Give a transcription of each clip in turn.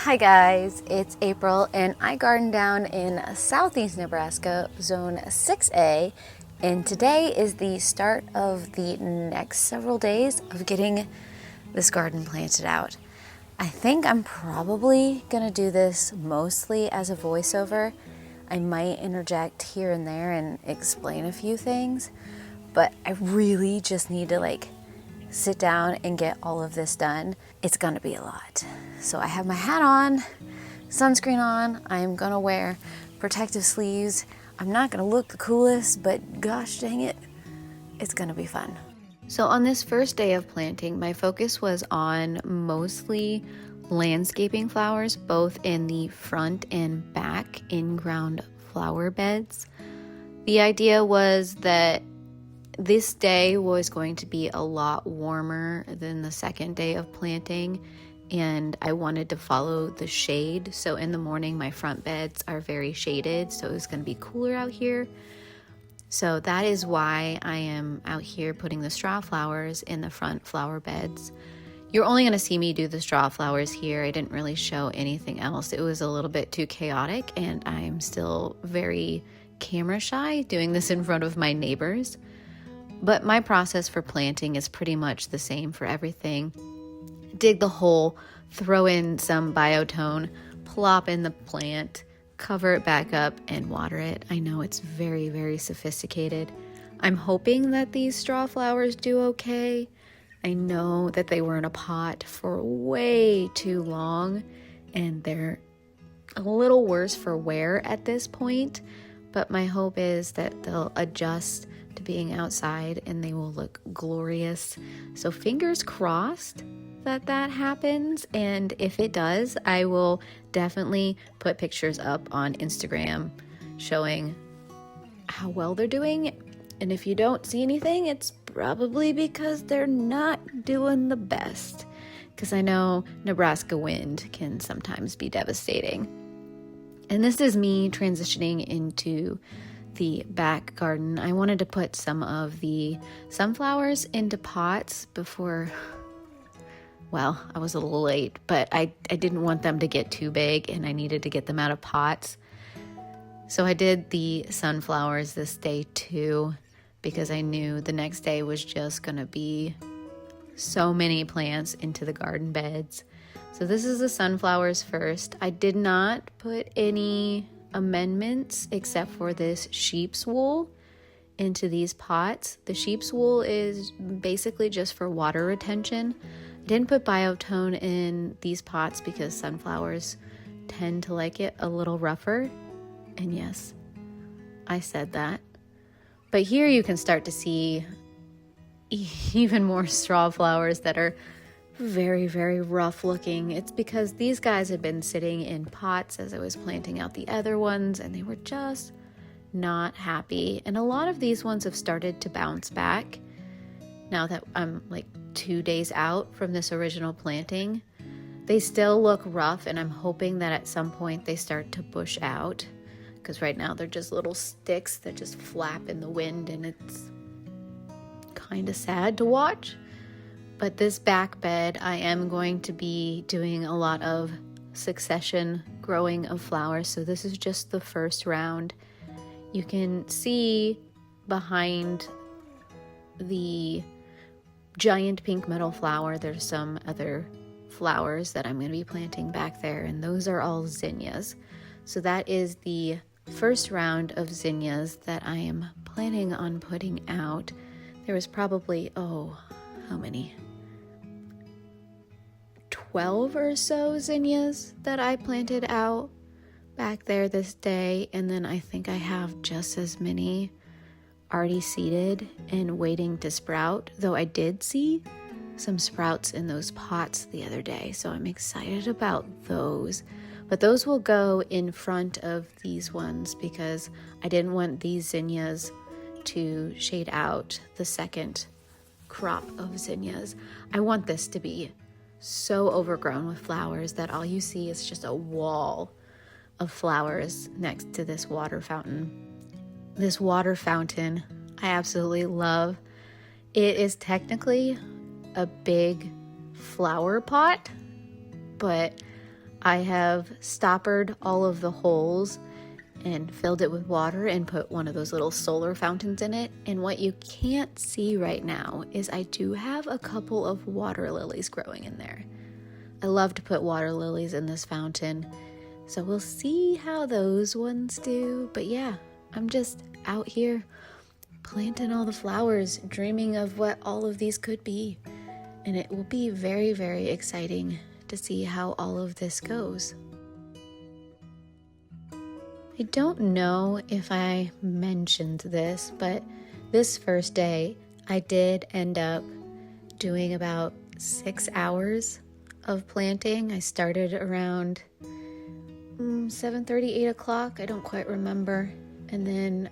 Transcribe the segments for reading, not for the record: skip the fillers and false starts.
Hi guys, it's April and I garden down in southeast Nebraska, zone 6A, and today is the start of the next several days of getting this garden planted out. I think I'm probably gonna do this mostly as a voiceover. I might interject here and there and explain a few things, but I really just need to sit down and get all of this done. It's gonna be a lot. So I have my hat on, sunscreen on, I'm gonna wear protective sleeves. I'm not gonna look the coolest, but gosh dang it, it's gonna be fun. So on this first day of planting, my focus was on mostly landscaping flowers, both in the front and back in-ground flower beds. The idea was that this day was going to be a lot warmer than the second day of planting, and I wanted to follow the shade. So in the morning, my front beds are very shaded, so it was going to be cooler out here. So that is why I am out here putting the straw flowers in the front flower beds. You're only going to see me do the straw flowers here. I didn't really show anything else. It was a little bit too chaotic, and I'm still very camera shy doing this in front of my neighbors. But my process for planting is pretty much the same for everything. Dig the hole, throw in some biotone, plop in the plant, cover it back up, and water it. I know it's very, very sophisticated. I'm hoping that these straw flowers do okay. I know that they were in a pot for way too long, and they're a little worse for wear at this point, but my hope is that they'll adjust to being outside and they will look glorious. So fingers crossed that that happens, and if it does, I will definitely put pictures up on Instagram showing how well they're doing. And if you don't see anything, it's probably because they're not doing the best, because I know Nebraska wind can sometimes be devastating. And this is me transitioning into the back garden. I wanted to put some of the sunflowers into pots before, well, I was a little late, but I didn't want them to get too big and I needed to get them out of pots. So I did the sunflowers this day too, because I knew the next day was just gonna be so many plants into the garden beds. So this is the sunflowers first. I did not put any amendments except for this sheep's wool into these pots. The sheep's wool is basically just for water retention. I didn't put biotone in these pots because sunflowers tend to like it a little rougher. And yes, I said that. But here you can start to see even more straw flowers that are very, very rough looking. It's because these guys had been sitting in pots as I was planting out the other ones, and they were just not happy. And a lot of these ones have started to bounce back now that I'm 2 days out from this original planting. They still look rough, and I'm hoping that at some point they start to bush out, because right now they're just little sticks that just flap in the wind, and it's kind of sad to watch. But this back bed, I am going to be doing a lot of succession growing of flowers. So this is just the first round. You can see behind the giant pink metal flower, there's some other flowers that I'm going to be planting back there, and those are all zinnias. So that is the first round of zinnias that I am planning on putting out. There was probably, how many? 12 or so zinnias that I planted out back there this day, and then I think I have just as many already seeded and waiting to sprout, though I did see some sprouts in those pots the other day, so I'm excited about those. But those will go in front of these ones because I didn't want these zinnias to shade out the second crop of zinnias. I want this to be so overgrown with flowers that all you see is just a wall of flowers next to this water fountain. This water fountain I absolutely love. It is technically a big flower pot, but I have stoppered all of the holes and filled it with water and put one of those little solar fountains in it. And what you can't see right now is I do have a couple of water lilies growing in there. I love to put water lilies in this fountain, so we'll see how those ones do. But yeah, I'm just out here planting all the flowers, dreaming of what all of these could be. And it will be very, very exciting to see how all of this goes. I don't know if I mentioned this, but this first day I did end up doing about 6 hours of planting. I started around 7:30, 8 o'clock. I don't quite remember. And then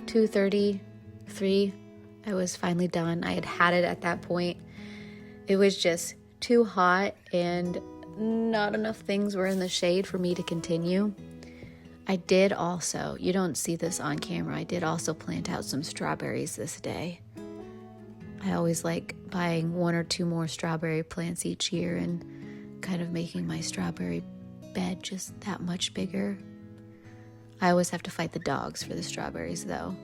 2:30, 3, I was finally done. I had it at that point. It was just too hot and not enough things were in the shade for me to continue. I did also, you don't see this on camera, I did also plant out some strawberries this day. I always like buying 1 or 2 more strawberry plants each year and kind of making my strawberry bed just that much bigger. I always have to fight the dogs for the strawberries though.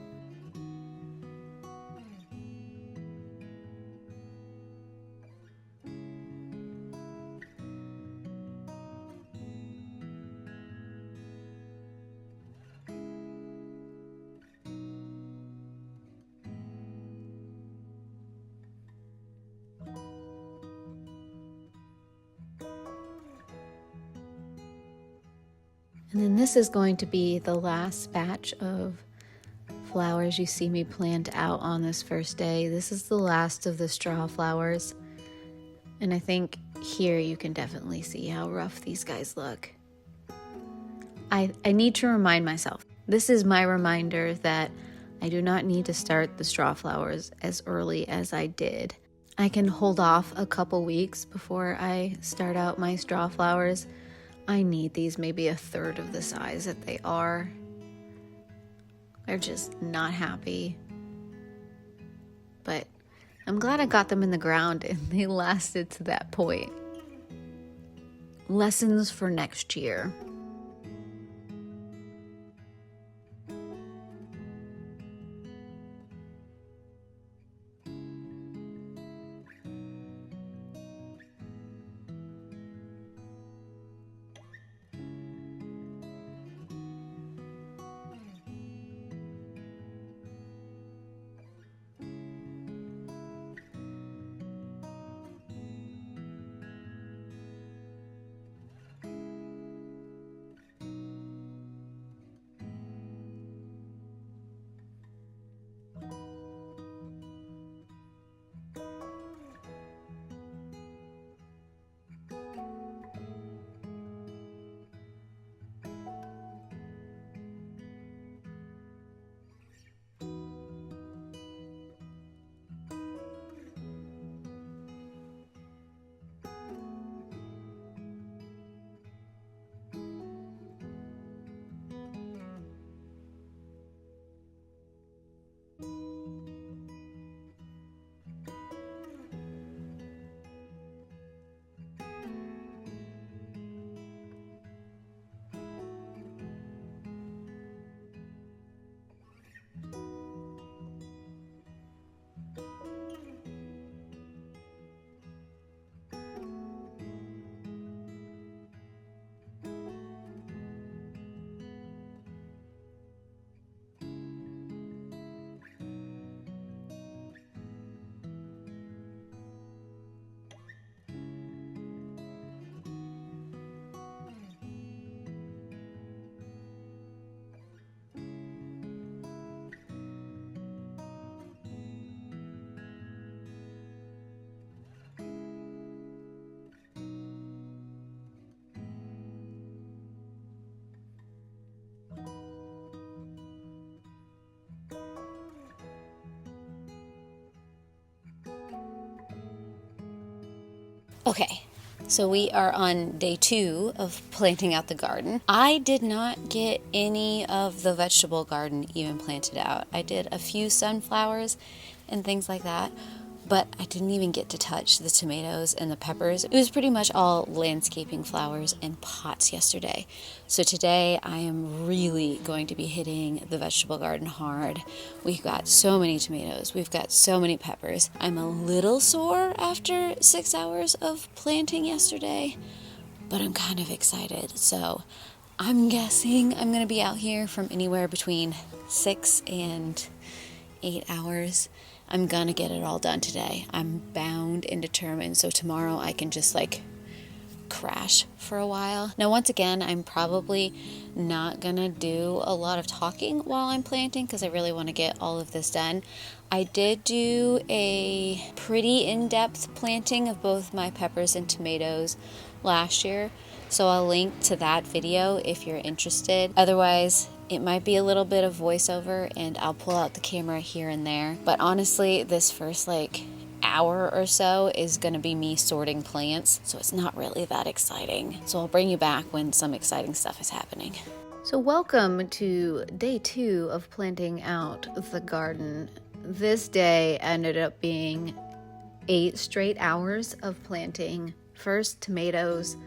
And then this is going to be the last batch of flowers you see me plant out on this first day. This is the last of the straw flowers. And I think here you can definitely see how rough these guys look. I need to remind myself, this is my reminder that I do not need to start the straw flowers as early as I did. I can hold off a couple weeks before I start out my straw flowers. I need these maybe a third of the size that they are. They're just not happy. But I'm glad I got them in the ground and they lasted to that point. Lessons for next year. Okay, so we are on day 2 of planting out the garden. I did not get any of the vegetable garden even planted out. I did a few sunflowers and things like that, but I didn't even get to touch the tomatoes and the peppers. It was pretty much all landscaping flowers and pots yesterday. So today I am really going to be hitting the vegetable garden hard. We've got so many tomatoes. We've got so many peppers. I'm a little sore after 6 hours of planting yesterday, but I'm kind of excited. So I'm guessing I'm going to be out here from anywhere between 6 and 8 hours. I'm gonna get it all done today. I'm bound and determined, so tomorrow I can just like crash for a while. Now, once again, I'm probably not gonna do a lot of talking while I'm planting because I really want to get all of this done. I did do a pretty in-depth planting of both my peppers and tomatoes last year, so I'll link to that video if you're interested. Otherwise, it might be a little bit of voiceover and I'll pull out the camera here and there. But honestly, this first hour or so is going to be me sorting plants, so it's not really that exciting. So I'll bring you back when some exciting stuff is happening. So welcome to day 2 of planting out the garden. This day ended up being 8 straight hours of planting. First tomatoes,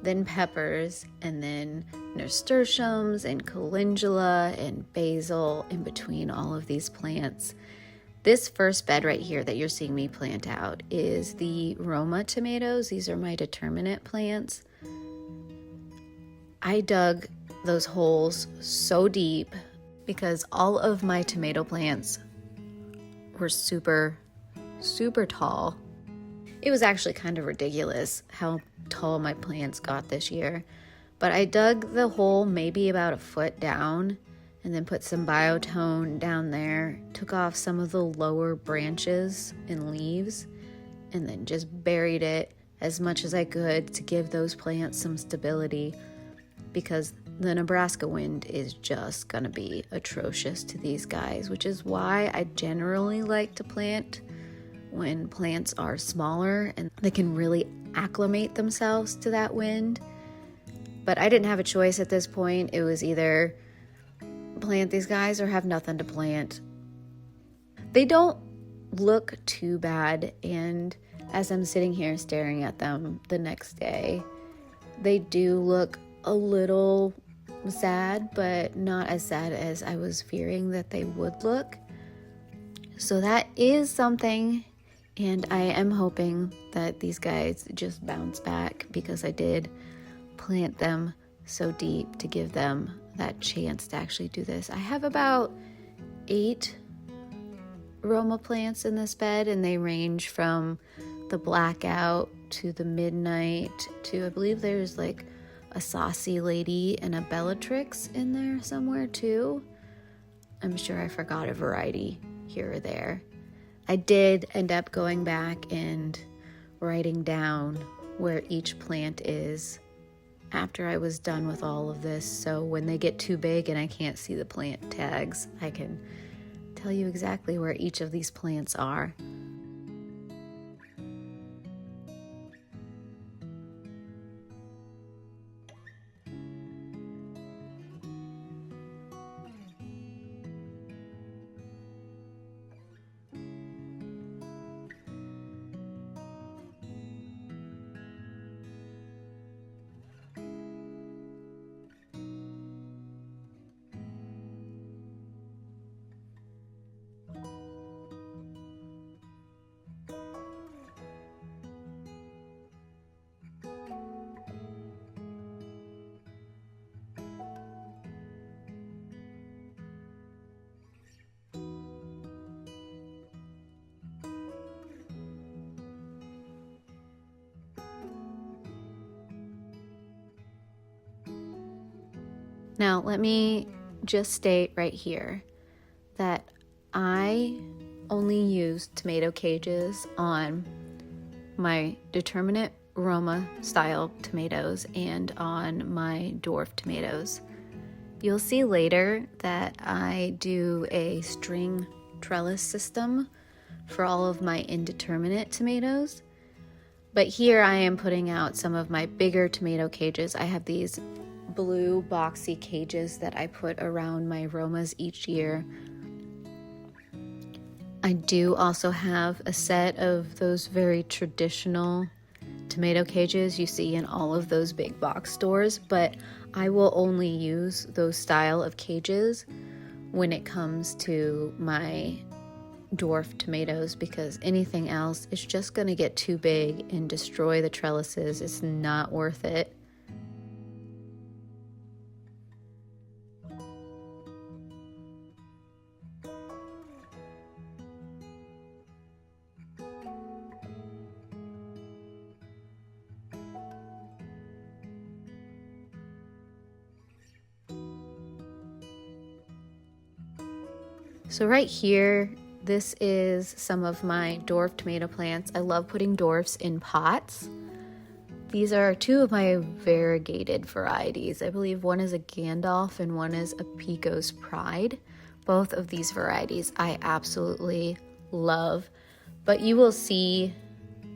then peppers, and then nasturtiums and calendula and basil in between all of these plants. This first bed right here that you're seeing me plant out is the Roma tomatoes. These are my determinate plants. I dug those holes so deep because all of my tomato plants were super, super tall. It was actually kind of ridiculous how tall my plants got this year. But I dug the hole maybe about a foot down and then put some biotone down there, took off some of the lower branches and leaves, and then just buried it as much as I could to give those plants some stability, because the Nebraska wind is just gonna be atrocious to these guys, which is why I generally like to plant when plants are smaller and they can really acclimate themselves to that wind. But I didn't have a choice at this point. It was either plant these guys or have nothing to plant. They don't look too bad, and as I'm sitting here staring at them the next day, they do look a little sad, but not as sad as I was fearing that they would look. So that is something, and I am hoping that these guys just bounce back, because I did plant them so deep to give them that chance to actually do this. I have about 8 Roma plants in this bed, and they range from the blackout to the midnight to, I believe there's like a saucy lady and a Bellatrix in there somewhere too. I'm sure I forgot a variety here or there. I did end up going back and writing down where each plant is after I was done with all of this, so when they get too big and I can't see the plant tags, I can tell you exactly where each of these plants are. Now, let me just state right here that I only use tomato cages on my determinate Roma style tomatoes and on my dwarf tomatoes. You'll see later that I do a string trellis system for all of my indeterminate tomatoes. But here I am putting out some of my bigger tomato cages. I have these blue boxy cages that I put around my Romas each year. I do also have a set of those very traditional tomato cages you see in all of those big box stores, but I will only use those style of cages when it comes to my dwarf tomatoes, because anything else is just going to get too big and destroy the trellises. It's not worth it. So right here, this is some of my dwarf tomato plants. I love putting dwarfs in pots. These are two of my variegated varieties. I believe one is a Gandalf and one is a Pico's Pride. Both of these varieties I absolutely love. But you will see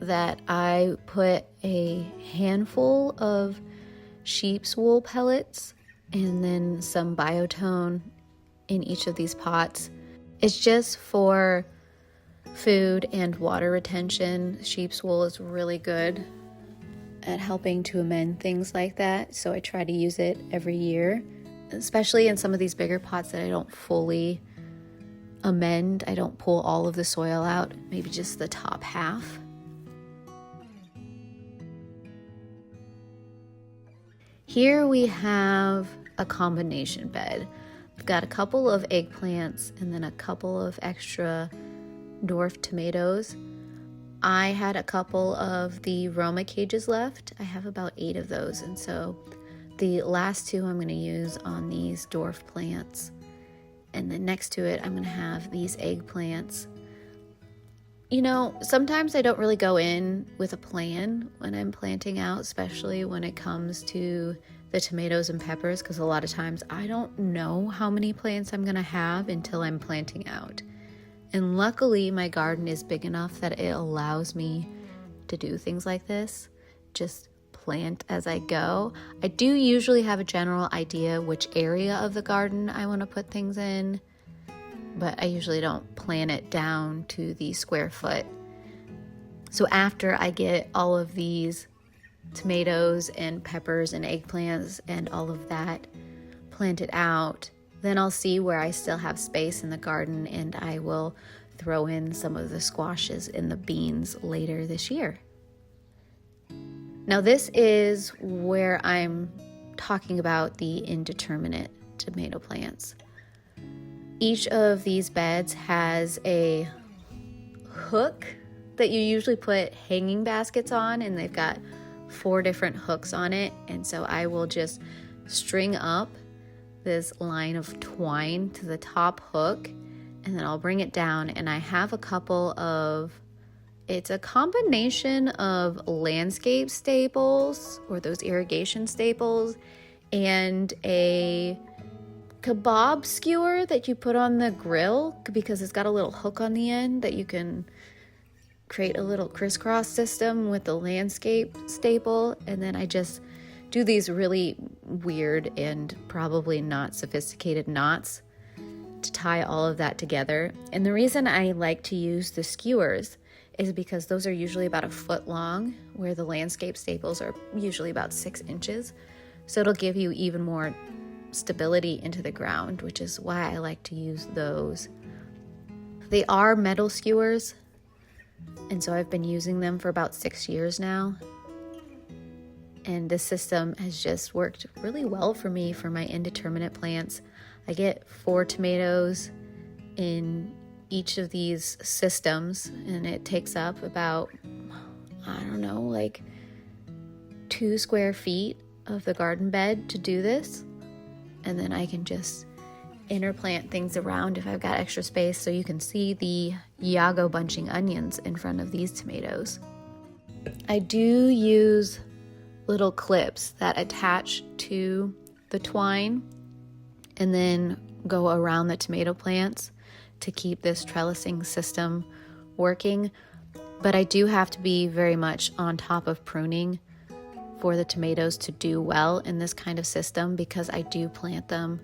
that I put a handful of sheep's wool pellets and then some biotone in each of these pots. It's just for food and water retention. Sheep's wool is really good at helping to amend things like that, so I try to use it every year, especially in some of these bigger pots that I don't fully amend. I don't pull all of the soil out, maybe just the top half. Here we have a combination bed. I've got a couple of eggplants and then a couple of extra dwarf tomatoes. I had a couple of the Roma cages left. I have about 8 of those, and so the last 2 I'm going to use on these dwarf plants. And then next to it, I'm going to have these eggplants. You know, sometimes I don't really go in with a plan when I'm planting out, especially when it comes to the tomatoes and peppers, because a lot of times I don't know how many plants I'm going to have until I'm planting out. And luckily, my garden is big enough that it allows me to do things like this. Just plant as I go. I do usually have a general idea which area of the garden I want to put things in, but I usually don't plan it down to the square foot. So after I get all of these tomatoes and peppers and eggplants and all of that planted out, then I'll see where I still have space in the garden, and I will throw in some of the squashes and the beans later this year. Now this is where I'm talking about the indeterminate tomato plants. Each of these beds has a hook that you usually put hanging baskets on, and they've got 4 different hooks on it. And so I will just string up this line of twine to the top hook, and then I'll bring it down, and I have a couple of, it's a combination of landscape staples, or those irrigation staples, and a kebab skewer that you put on the grill, because it's got a little hook on the end that you can create a little crisscross system with the landscape staple. And then I just do these really weird and probably not sophisticated knots to tie all of that together. And the reason I like to use the skewers is because those are usually about 1 foot long, where the landscape staples are usually about 6 inches. So it'll give you even more stability into the ground, which is why I like to use those. They are metal skewers, and so I've been using them for about 6 years now. And this system has just worked really well for me for my indeterminate plants. I get 4 tomatoes in each of these systems, and it takes up about, I don't know, like 2 square feet of the garden bed to do this. And then I can just interplant things around if I've got extra space. So you can see the Iago bunching onions in front of these tomatoes. I do use little clips that attach to the twine and then go around the tomato plants to keep this trellising system working. But I do have to be very much on top of pruning for the tomatoes to do well in this kind of system, because I do plant them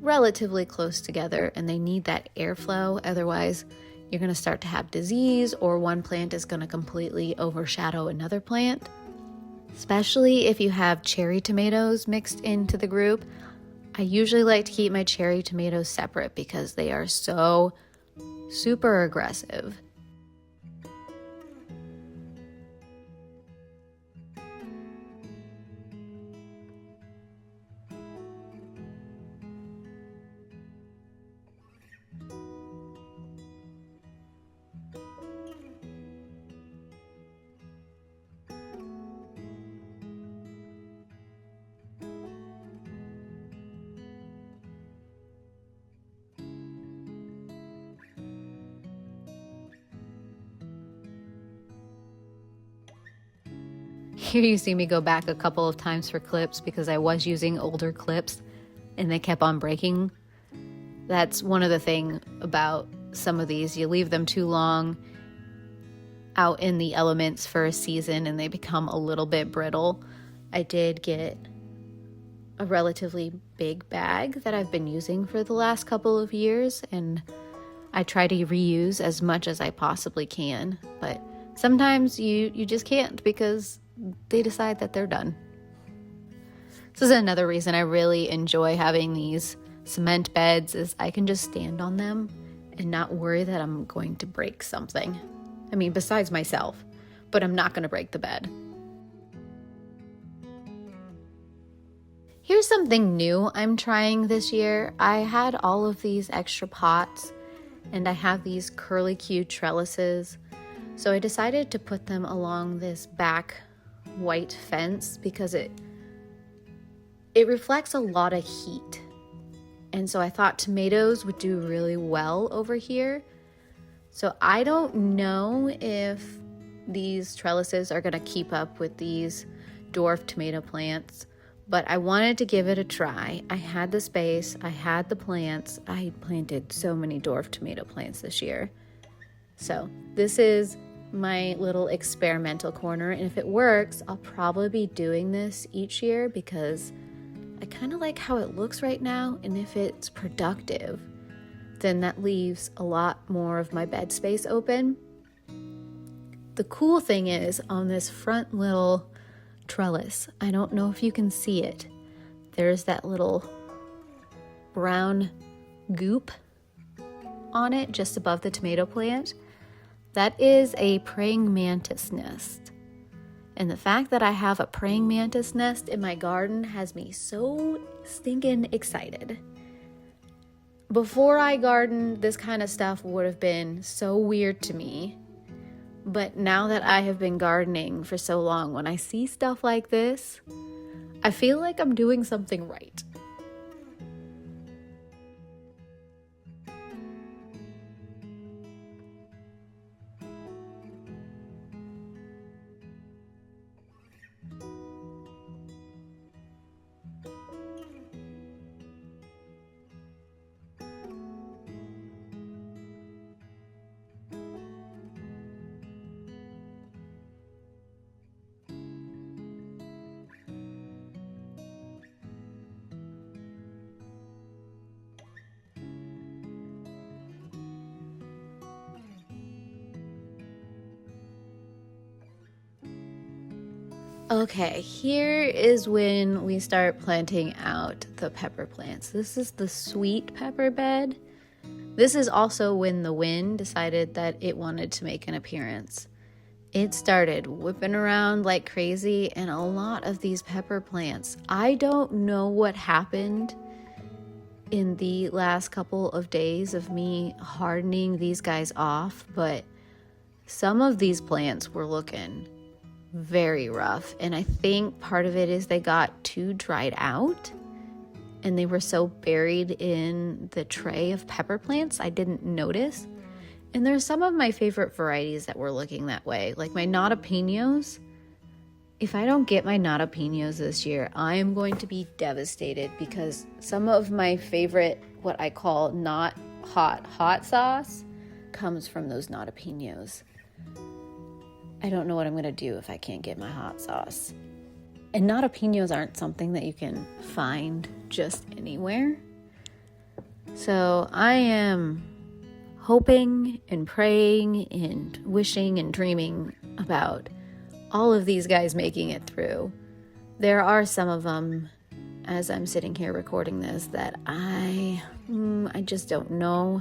relatively close together and they need that airflow. Otherwise, you're going to start to have disease, or one plant is going to completely overshadow another plant. Especially if you have cherry tomatoes mixed into the group. I usually like to keep my cherry tomatoes separate because they are so super aggressive. Here you see me go back a couple of times for clips because I was using older clips and they kept on breaking. That's one of the things about some of these. You leave them too long out in the elements for a season and they become a little bit brittle. I did get a relatively big bag that I've been using for the last couple of years, and I try to reuse as much as I possibly can, but sometimes you just can't because they decide that they're done. This is another reason I really enjoy having these cement beds, is I can just stand on them and not worry that I'm going to break something. I mean, besides myself, but I'm not going to break the bed. Here's something new I'm trying this year. I had all of these extra pots and I have these curly-cued trellises. So I decided to put them along this back white fence because it reflects a lot of heat. And so I thought tomatoes would do really well over here. So I don't know if these trellises are going to keep up with these dwarf tomato plants, but I wanted to give it a try. I had the space, I had the plants. I planted so many dwarf tomato plants this year. So this is my little experimental corner, and if it works, I'll probably be doing this each year because I kind of like how it looks right now, and if it's productive, then that leaves a lot more of my bed space open. The cool thing is, on this front little trellis, I don't know if you can see it, there's that little brown goop on it just above the tomato plant. That is a praying mantis nest. And the fact that I have a praying mantis nest in my garden has me so stinking excited. Before I gardened, this kind of stuff would have been so weird to me. But now that I have been gardening for so long, when I see stuff like this, I feel like I'm doing something right. Okay, here is when we start planting out the pepper plants. This is the sweet pepper bed. This is also when the wind decided that it wanted to make an appearance. It started whipping around like crazy, and a lot of these pepper plants, I don't know what happened in the last couple of days of me hardening these guys off, but some of these plants were looking very rough, and I think part of it is they got too dried out and they were so buried in the tray of pepper plants I didn't notice. And there's some of my favorite varieties that were looking that way, like my natapinos. If I don't get my natapinos this year, I am going to be devastated because some of my favorite, what I call not hot sauce, comes from those natapinos. I don't know what I'm going to do if I can't get my hot sauce. And natapinos aren't something that you can find just anywhere. So I am hoping and praying and wishing and dreaming about all of these guys making it through. There are some of them, as I'm sitting here recording this, that I just don't know.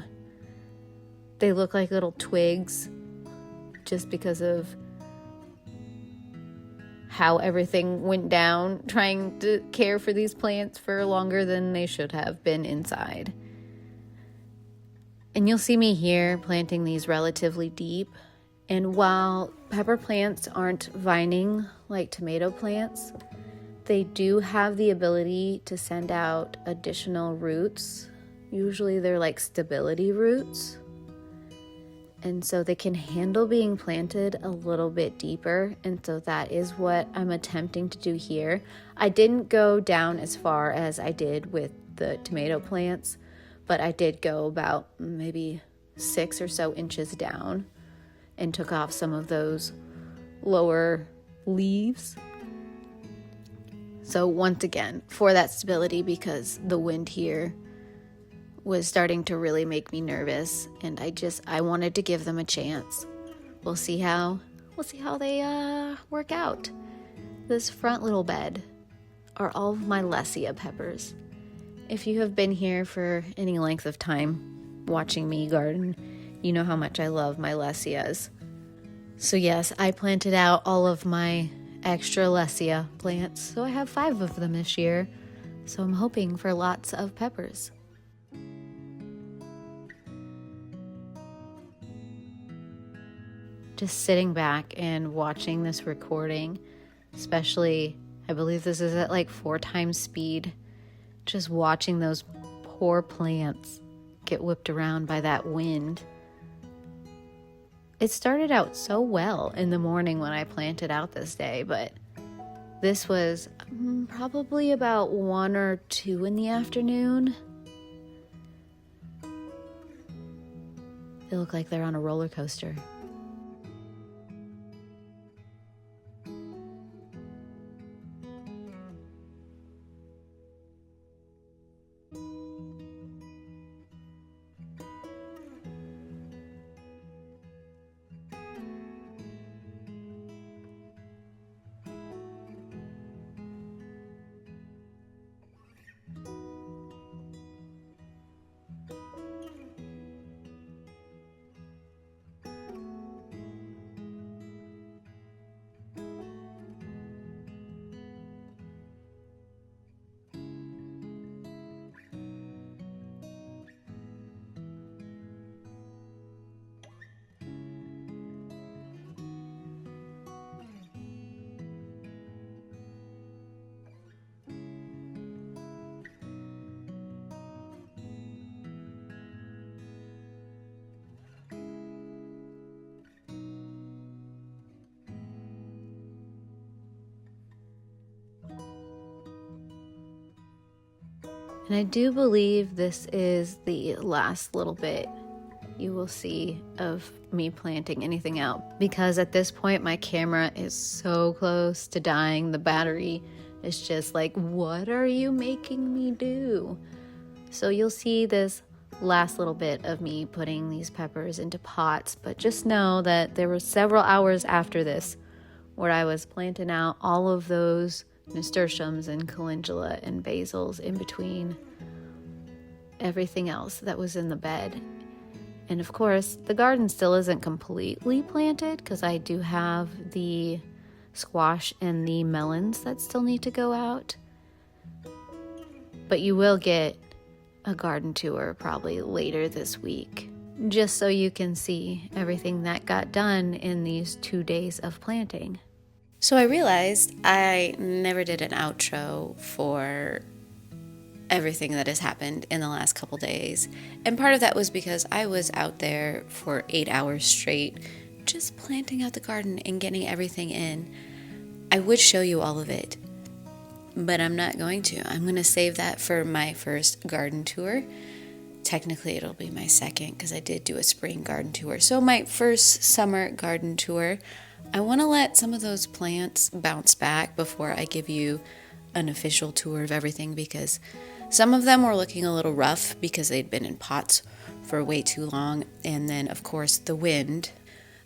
They look like little twigs just because of how everything went down, trying to care for these plants for longer than they should have been inside. And you'll see me here planting these relatively deep. And while pepper plants aren't vining like tomato plants, they do have the ability to send out additional roots. Usually they're like stability roots. And so they can handle being planted a little bit deeper. And so that is what I'm attempting to do here. I didn't go down as far as I did with the tomato plants, but I did go about maybe 6 or so inches down and took off some of those lower leaves. So once again, for that stability, because the wind here was starting to really make me nervous, and I wanted to give them a chance. We'll see how they work out. This front little bed are all of my Lessia peppers. If you have been here for any length of time watching me garden, you know how much I love my Lessias. So yes, I planted out all of my extra Lessia plants, so I have 5 of them this year. So I'm hoping for lots of peppers. Just sitting back and watching this recording, especially, I believe this is at like 4 times speed, just watching those poor plants get whipped around by that wind. It started out so well in the morning when I planted out this day, but this was probably about 1 or 2 in the afternoon. They look like they're on a roller coaster. And I do believe this is the last little bit you will see of me planting anything out, because at this point my camera is so close to dying. The battery is just like, what are you making me do? So you'll see this last little bit of me putting these peppers into pots, but just know that there were several hours after this where I was planting out all of those nasturtiums and calendula and basils in between everything else that was in the bed. And of course, the garden still isn't completely planted because I do have the squash and the melons that still need to go out. But you will get a garden tour probably later this week, just so you can see everything that got done in these 2 days of planting. So I realized I never did an outro for everything that has happened in the last couple days. And part of that was because I was out there for 8 hours straight, just planting out the garden and getting everything in. I would show you all of it, but I'm not going to. I'm going to save that for my first garden tour. Technically, it'll be my second because I did do a spring garden tour. So my first summer garden tour, I want to let some of those plants bounce back before I give you an official tour of everything because some of them were looking a little rough because they'd been in pots for way too long. And then, of course, the wind.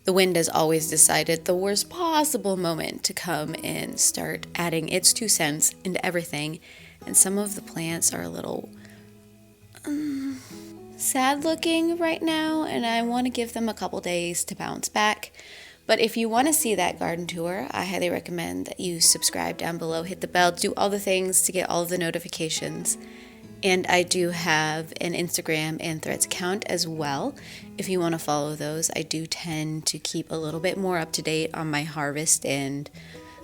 The wind has always decided the worst possible moment to come and start adding its 2 cents into everything. And some of the plants are a little sad looking right now, and I want to give them a couple days to bounce back. But if you want to see that garden tour, I highly recommend that you subscribe down below, hit the bell, do all the things to get all of the notifications. And I do have an Instagram and Threads account as well. If you want to follow those, I do tend to keep a little bit more up to date on my harvest and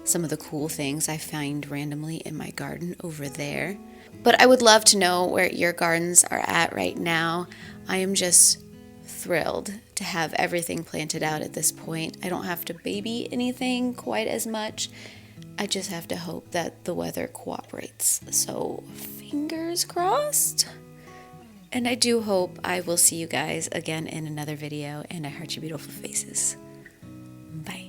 some of the cool things I find randomly in my garden over there. But I would love to know where your gardens are at right now. I am just thrilled to have everything planted out at this point. I don't have to baby anything quite as much. I just have to hope that the weather cooperates. So fingers crossed. And I do hope I will see you guys again in another video, and I heart your beautiful faces. Bye.